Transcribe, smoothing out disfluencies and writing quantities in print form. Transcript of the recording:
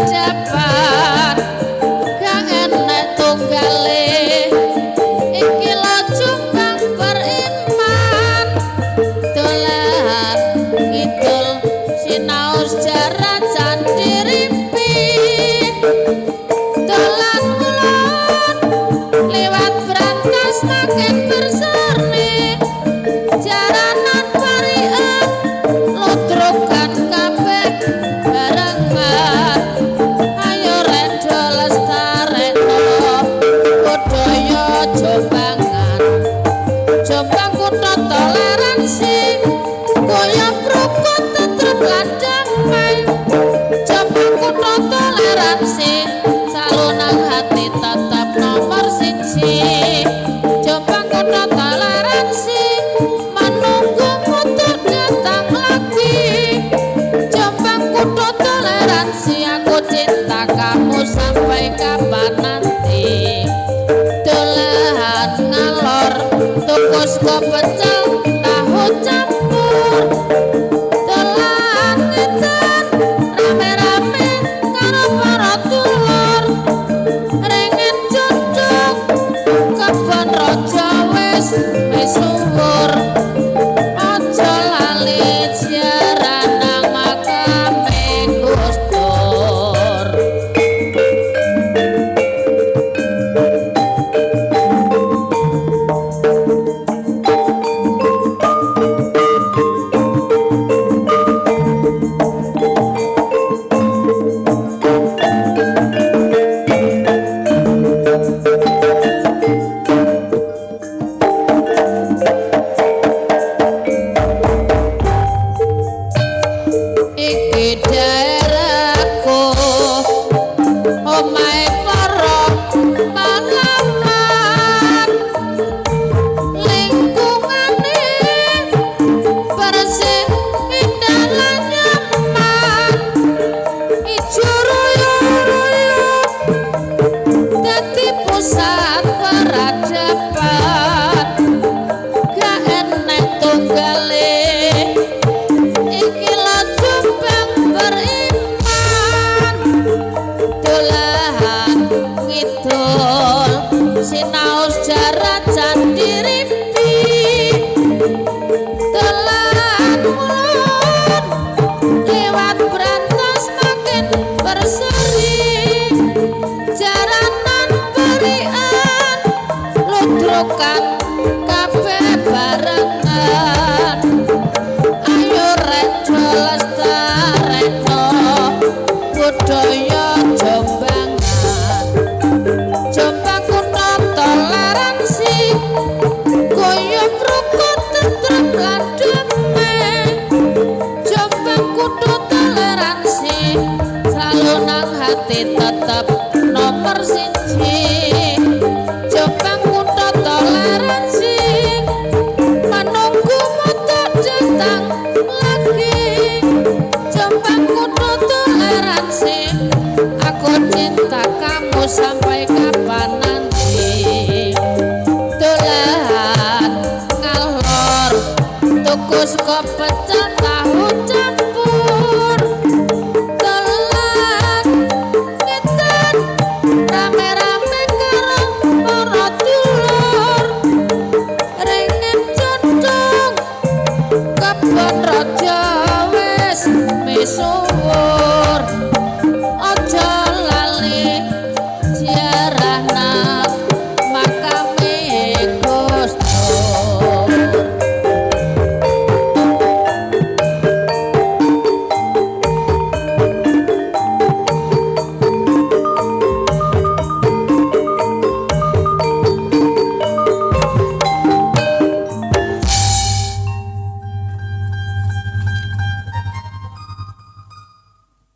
peradaban gak enek tunggale iki lo Jombang beriman dolan kidul sinau sejarah Candi Rimpi dolan kulon lewat brantas makin berseri jaranan parian lodrokan kabeh barengan ayo redo lestarekno budaya Jombangan Jombang kutha toleransi goyang rukun tetep lan damai Jombang kutha toleransi salunang hati tetap nomor siji Jombang kutha toleransi menunggu untuk datang lagi Jombang kutha toleransi aku cinta kamu sampai kapan nanti dolan ngalor tuku sego pecel tahu campur dolan ngetan rame-rame karo para dulur ringen cucuk kebon raja wis suwur aja lali ziarah nang makame Gus Dur iki daerahku omahe para pahlawan lingkungane bersih indah lan nyaman ijo royo-royo dadi pusat peradaban gak enek tunggale iki lo Jombang beriman dolan ngidul sinau sejarah Candi Rimpi dolan kulon lewat brantas makin berseri jaranan berian ludrukan kabeh barengan ayo redo lestarekno budaya Jombangan Jombang kutha toleransi goyang rukun tetep lan damai Jombang kutha toleransi selalu nang hati tetep nomor siji Jombang kutha toleransi menunggu untuk datang lagi Jombang kutha toleransi aku cinta kamu sampai kapan